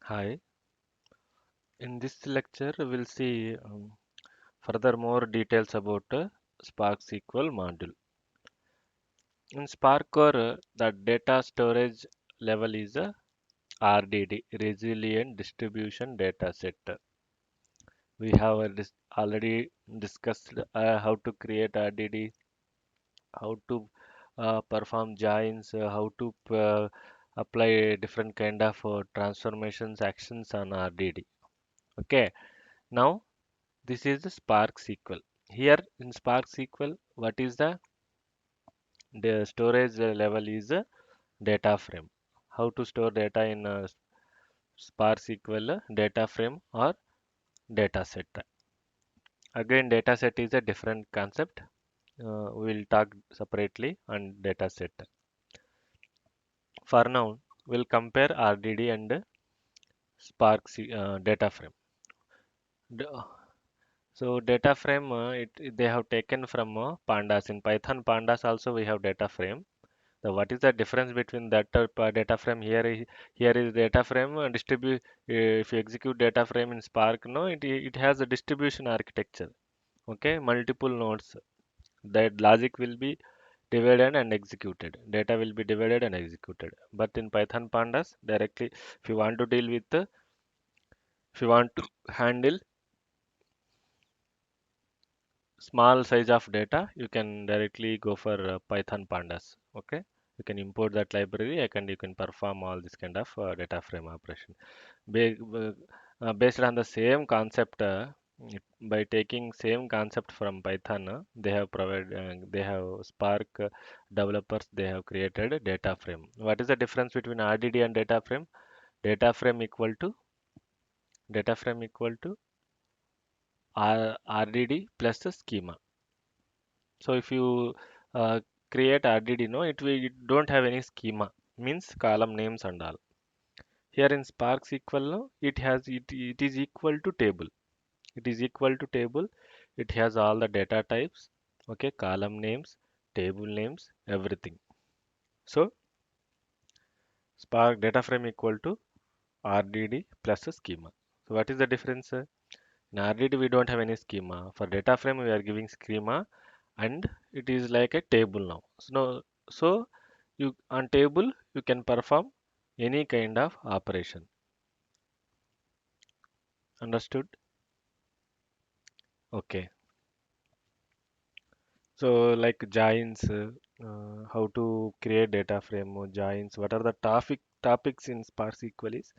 Hi, in this lecture we'll see further more details about Spark SQL module. In Spark Core, the data storage level is a RDD, Resilient Distribution Data Set. We have already discussed how to create RDD, how to perform joins, how to apply different kind of transformations actions on RDD. Okay, now this is the Spark SQL. Here in Spark SQL, what is the storage level is a data frame. How to store data in Spark SQL data frame or data set. Again, data set is a different concept. We'll talk separately on data set. For now, we'll compare RDD and Spark data frame. D- So data frame, they have taken from pandas. In Python pandas also we have data frame. So what is the difference between that data frame here is data frame distribute if you execute data frame in Spark, no, it has a distribution architecture. Okay, multiple nodes. That logic will be divided and executed. Data will be divided and executed. But in Python pandas, directly if you want to deal with if you want to handle small size of data, you can directly go for Python pandas. Okay, you can import that library and you can perform all this kind of data frame operation. Based on the same concept, by taking same concept from Python, they have Spark developers, they have created a data frame. What is the difference between RDD and data frame? Data frame equal to data frame equal to RDD plus a schema. So if you create RDD, no, it don't have any schema, means column names and all. Here in Spark SQL, no, it is equal to table. It is equal to table. It has all the data types, okay, column names, table names, everything. So Spark data frame equal to RDD plus a schema. So what is the difference? In RDD we don't have any schema. For data frame we are giving schema and it is like a table now. So you on table you can perform any kind of operation. Understood? Okay. So like joins, how to create data frame or joins, what are the topics in Spark SQL is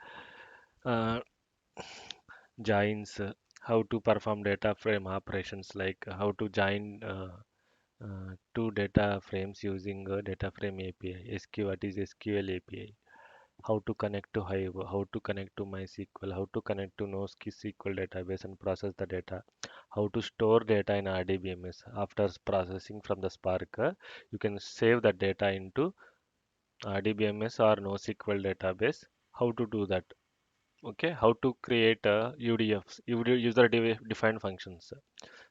uh, joins, how to perform data frame operations like how to join two data frames using data frame API, what is SQL API, how to connect to Hive, how to connect to MySQL, how to connect to NoSQL database and process the data, how to store data in RDBMS. After processing from the Spark, you can save the data into RDBMS or NoSQL database. How to do that? Okay, how to create UDFs, defined functions.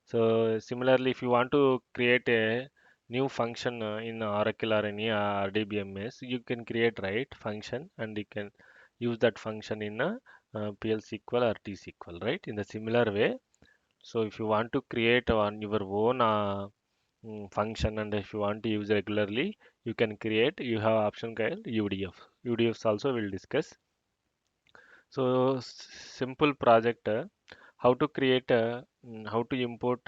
So similarly, if you want to create a new function in Oracle or any RDBMS, you can create right function and you can use that function in a PL SQL or T SQL, right? In the similar way. So if you want to create on your own function and if you want to use regularly, you can create. You have option called UDF. UDFs also we'll discuss. So simple project. How to create how to import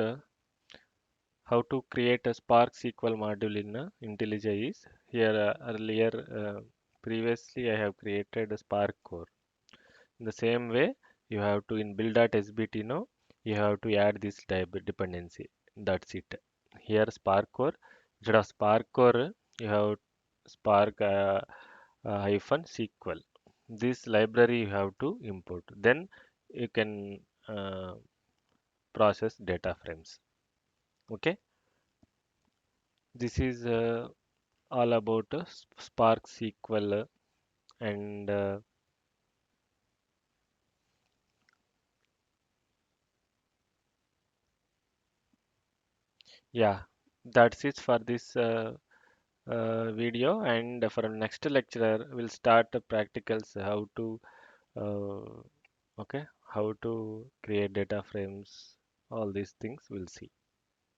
how to create a Spark SQL module in IntelliJ is here earlier previously I have created a Spark core. In the same way, you have to in build.sbt no, you have to add this type dependency. That's it. Here Spark core, instead of Spark core, you have Spark hyphen SQL. This library you have to import. Then you can process data frames. Okay, this is all about Spark SQL and yeah, that's it for this video. And for next lecture, we'll start the practicals how to Uh, okay, how to create data frames, all these things we'll see.